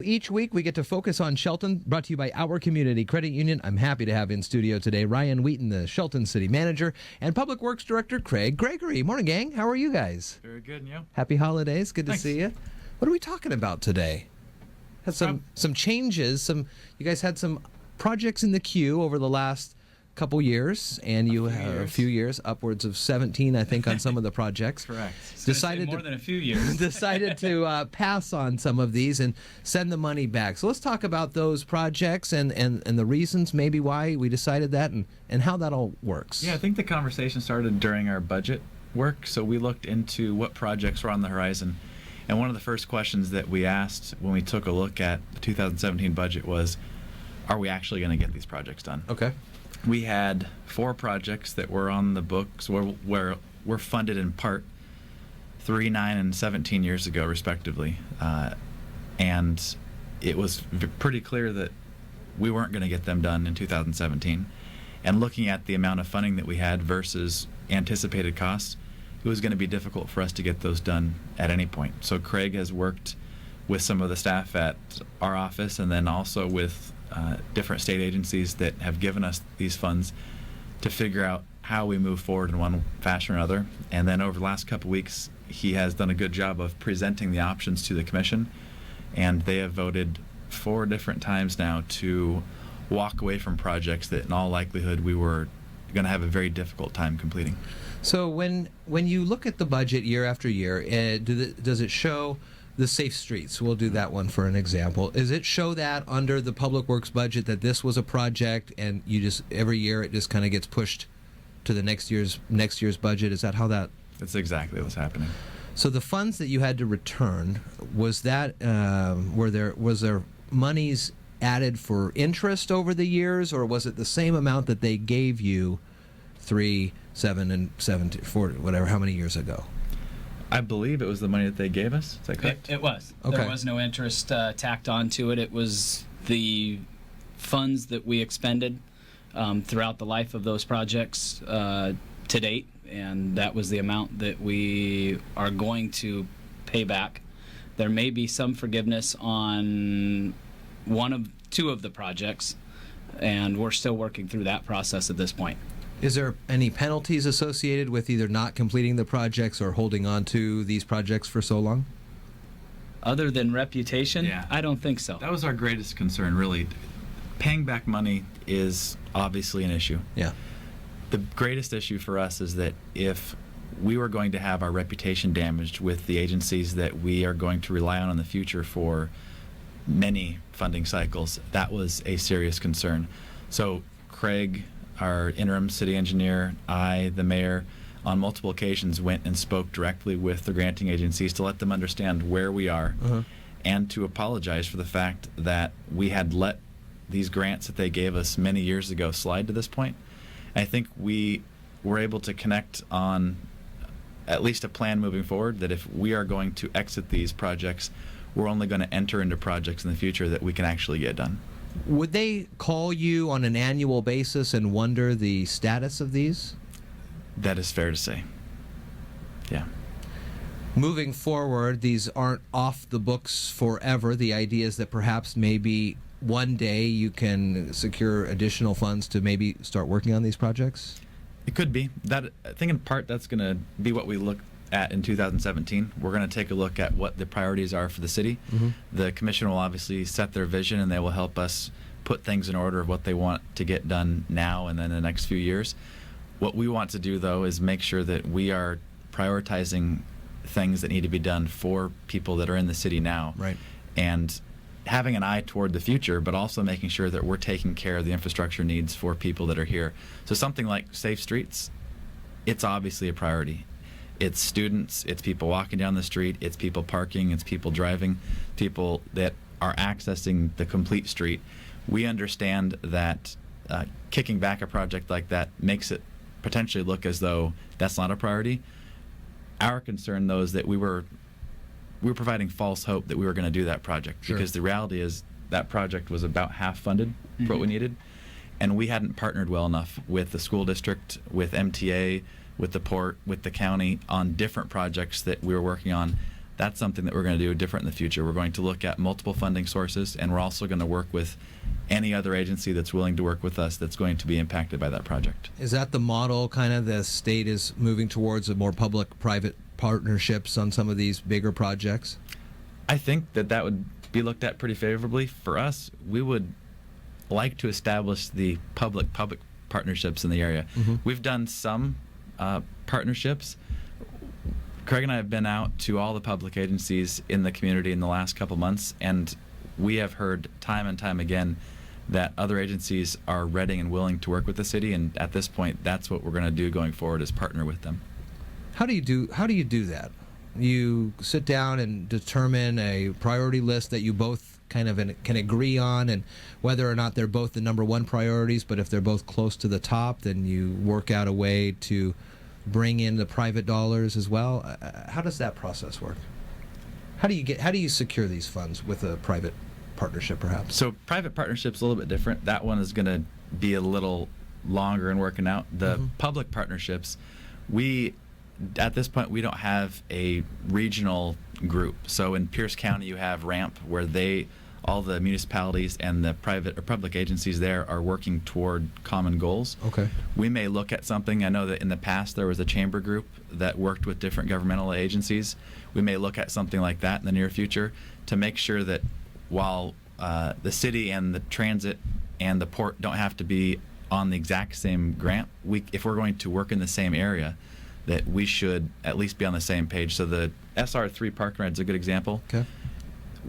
Each week, we get to focus on Shelton, brought to you by our community credit union. I'm happy to have in studio today Ryan Wheaton, the Shelton City Manager, and Public Works Director Craig Gregory. Morning, gang. How are you guys? Very good, and you? Happy holidays. Good to Thanks. see you. What are we talking about today? Had some changes. You guys had some projects in the queue over the last couple years, and you have a few years, upwards of 17, I think, on some of the projects. Correct. Decided more than a few years. decided to pass on some of these and send the money back. So let's talk about those projects and the reasons maybe why we decided that and how that all works. Yeah, I think the conversation started during our budget work, so we looked into what projects were on the horizon. And one of the first questions that we asked when we took a look at the 2017 budget was, are we actually going to get these projects done? Okay. We had 4 projects that were on the books where were funded in part 3, 9, and 17 years ago, respectively. And it was pretty clear that we weren't going to get them done in 2017. And looking at the amount of funding that we had versus anticipated costs, it was going to be difficult for us to get those done at any point. So Craig has worked with some of the staff at our office and then also with different state agencies that have given us these funds to figure out how we move forward in one fashion or another. And then over the last couple weeks, he has done a good job of presenting the options to the commission, and they have voted 4 different times now to walk away from projects that in all likelihood we were going to have a very difficult time completing. So when you look at the budget year after year, does it show the safe streets? We'll do that one for an example. Does it show that under the Public Works budget that this was a project and you just every year it just kind of gets pushed to the next year's budget? Is that how that? That's exactly what's happening. So the funds that you had to return, was that was there monies added for interest over the years, or was it the same amount that they gave you 3, 7, and 17, 4, whatever, how many years ago? I believe it was the money that they gave us. Is that correct? It was. Okay. There was no interest tacked onto it. It was the funds that we expended throughout the life of those projects to date, and that was the amount that we are going to pay back. There may be some forgiveness on 2 of the projects, and we're still working through that process at this point. Is there any penalties associated with either not completing the projects or holding on to these projects for so long? Other than reputation, Yeah. I don't think so. That was our greatest concern, really. Paying back money is obviously an issue. Yeah. The greatest issue for us is that if we were going to have our reputation damaged with the agencies that we are going to rely on in the future for many funding cycles, that was a serious concern. So Craig, our interim city engineer, I, the mayor, on multiple occasions went and spoke directly with the granting agencies to let them understand where we are and to apologize for the fact that we had let these grants that they gave us many years ago slide to this point. I think we were able to connect on at least a plan moving forward that if we are going to exit these projects, we're only going to enter into projects in the future that we can actually get done. Would they call you on an annual basis and wonder the status of these? That is fair to say. Yeah. Moving forward, these aren't off the books forever. The idea is that perhaps maybe one day you can secure additional funds to maybe start working on these projects? It could be. That, I think in part that's going to be what we look at in 2017. We're going to take a look at what the priorities are for the city. The commission will obviously set their vision, and they will help us put things in order of what they want to get done now and then the next few years. What we want to do, though, is make sure that we are prioritizing things that need to be done for people that are in the city now. Right. And having an eye toward the future, but also making sure that we're taking care of the infrastructure needs for people that are here. So something like safe streets, it's obviously a priority. It's students, it's people walking down the street, it's people parking, it's people driving, people that are accessing the complete street. We understand that kicking back a project like that makes it potentially look as though that's not a priority. Our concern, though, is that we were providing false hope that we were going to do that project, because the reality is that project was about half funded for what we needed, and we hadn't partnered well enough with the school district, with MTA, with the port, with the county on different projects that we were working on that's something that we're going to do different in the future. We're going to look at multiple funding sources, and we're also going to work with any other agency that's willing to work with us that's going to be impacted by that project. Is that the model kind of the state is moving towards, a more public-private partnerships on some of these bigger projects? I think that would be looked at pretty favorably. For us, we would like to establish the public-public partnerships in the area. Mm-hmm. We've done some partnerships. Craig and I have been out to all the public agencies in the community in the last couple months, and we have heard time and time again that other agencies are ready and willing to work with the city, and at this point, that's what we're going to do going forward, is partner with them. How do you do that? You sit down and determine a priority list that you both kind of can agree on, and whether or not they're both the number one priorities, but if they're both close to the top, then you work out a way to bring in the private dollars as well. How does that process work? How do you secure these funds with a private partnership, perhaps? So private partnership's a little bit different. That one is going to be a little longer in working out. The public partnerships, at this point, we don't have a regional group. So in Pierce County, you have RAMP, where all the municipalities and the private or public agencies there are working toward common goals. Okay. We may look at something. I know that in the past there was a chamber group that worked with different governmental agencies. We may look at something like that in the near future to make sure that while the city and the transit and the port don't have to be on the exact same grant, if we're going to work in the same area, that we should at least be on the same page. So the SR3 park and ride is a good example. Okay.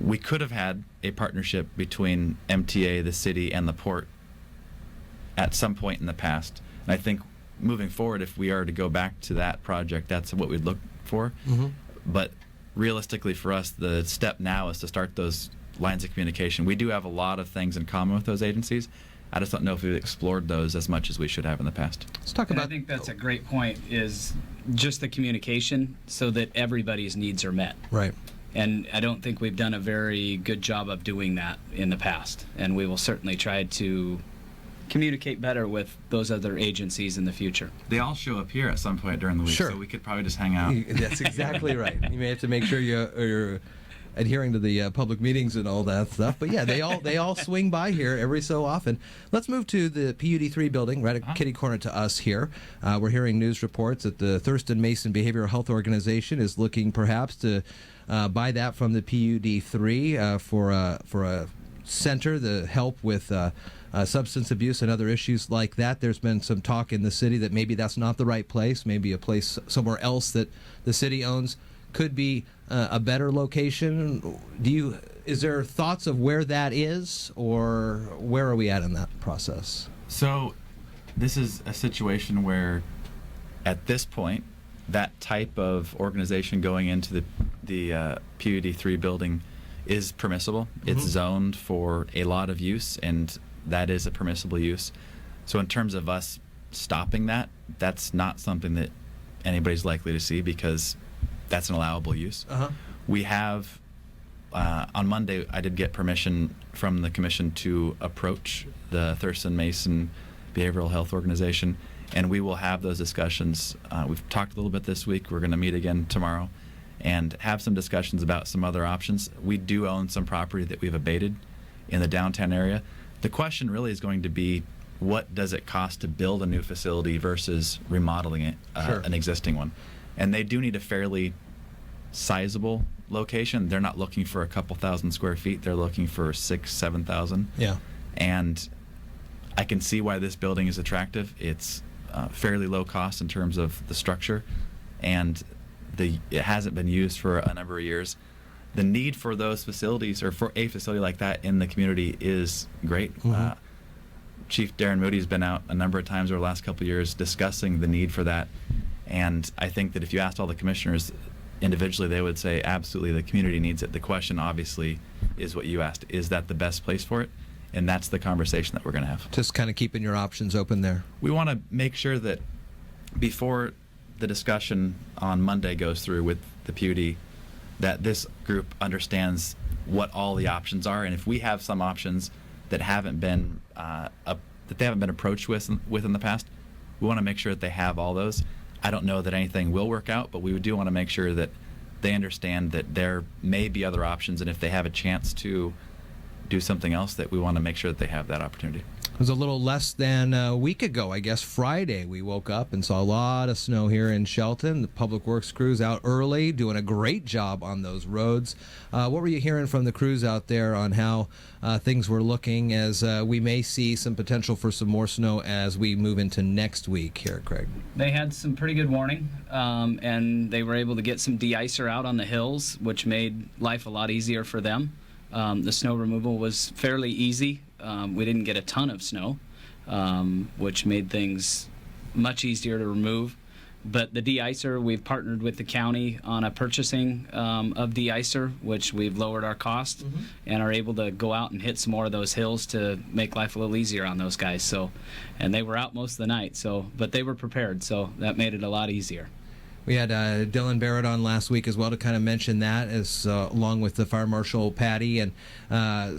We could have had a partnership between MTA, the city, and the port at some point in the past. And I think moving forward, if we are to go back to that project, that's what we'd look for. Mm-hmm. But realistically for us, the step now is to start those lines of communication. We do have a lot of things in common with those agencies. I just don't know if we've explored those as much as we should have in the past. Let's talk And about. I think that's a great point, is just the communication so that everybody's needs are met. Right. And I don't think we've done a very good job of doing that in the past. And we will certainly try to communicate better with those other agencies in the future. They all show up here at some point during the week, Sure. so we could probably just hang out. That's exactly right. You may have to make sure you're adhering to the public meetings and all that stuff. But yeah, they all swing by here every so often. Let's move to the PUD3 building, right at kitty corner to us here. We're hearing news reports that the Thurston Mason Behavioral Health Organization is looking perhaps to buy that from the PUD3 for a center to help with substance abuse and other issues like that. There's been some talk in the city that maybe that's not the right place. Maybe a place somewhere else that the city owns could be a better location. Is there thoughts of where that is, or where are we at in that process? So this is a situation where at this point, that type of organization going into the PUD3 building is permissible. It's zoned for a lot of use, and that is a permissible use. So in terms of us stopping that, that's not something that anybody's likely to see, because that's an allowable use. We have, on Monday, I did get permission from the commission to approach the Thurston Mason Behavioral Health Organization, and we will have those discussions. We've talked a little bit this week. We're going to meet again tomorrow and have some discussions about some other options. We do own some property that we've abated in the downtown area. The question really is going to be, what does it cost to build a new facility versus remodeling it, Sure. an existing one? And they do need a fairly sizable location. They're not looking for a couple thousand square feet. They're looking for 6,000, 7,000. Yeah. And I can see why this building is attractive. It's fairly low cost in terms of the structure, and it hasn't been used for a number of years. The need for those facilities, or for a facility like that in the community, is great. Chief Darren Moody's been out a number of times over the last couple of years discussing the need for that. And I think that if you asked all the commissioners individually, they would say absolutely the community needs it. The question obviously is what you asked. Is that the best place for it? And that's the conversation that we're going to have. Just kind of keeping your options open there. We want to make sure that before the discussion on Monday goes through with the PUD, that this group understands what all the options are. And if we have some options that haven't been that they haven't been approached with in the past, we want to make sure that they have all those. I don't know that anything will work out, but we do want to make sure that they understand that there may be other options, and if they have a chance to do something else, that we want to make sure that they have that opportunity. It was a little less than a week ago, I guess Friday, we woke up and saw a lot of snow here in Shelton. The public works crews out early, doing a great job on those roads. What were you hearing from the crews out there on how things were looking, as we may see some potential for some more snow as we move into next week here, Craig? They had some pretty good warning, and they were able to get some de-icer out on the hills, which made life a lot easier for them. The snow removal was fairly easy. We didn't get a ton of snow, which made things much easier to remove. But the de-icer, we've partnered with the county on a purchasing of de-icer, which we've lowered our cost and are able to go out and hit some more of those hills to make life a little easier on those guys. So, and they were out most of the night, but they were prepared, so that made it a lot easier. We had Dylan Barrett on last week as well to kind of mention that, as along with the Fire Marshal Patty. And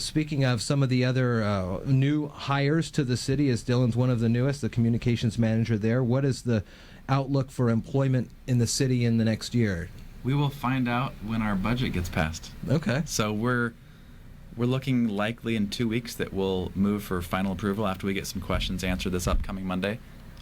speaking of some of the other new hires to the city, as Dylan's one of the newest, the communications manager there, what is the outlook for employment in the city in the next year? We will find out when our budget gets passed. Okay. So we're looking likely in 2 weeks that we'll move for final approval after we get some questions answered this upcoming Monday.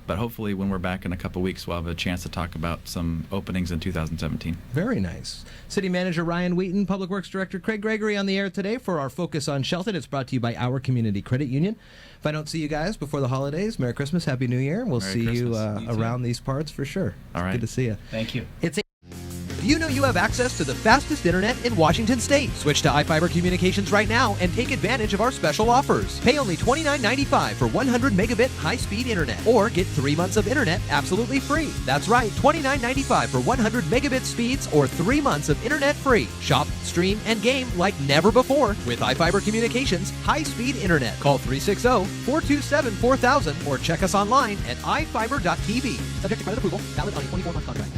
But hopefully when we're back in a couple weeks, we'll have a chance to talk about some openings in 2017. Very nice. City Manager Ryan Wheaton, Public Works Director Craig Gregory on the air today for our Focus on Shelton. It's brought to you by our Community Credit Union. If I don't see you guys before the holidays, Merry Christmas, Happy New Year. We'll Merry see Christmas. you around these parts for sure. All right. Good to see you. Thank you. Do you know you have access to the fastest internet in Washington State? Switch to iFiber Communications right now and take advantage of our special offers. Pay only $29.95 for 100 megabit high-speed internet, or get 3 months of internet absolutely free. That's right, $29.95 for 100 megabit speeds or 3 months of internet free. Shop, stream, and game like never before with iFiber Communications high-speed internet. Call 360-427-4000 or check us online at ifiber.tv. Subject to credit approval, valid on a 24-month contract.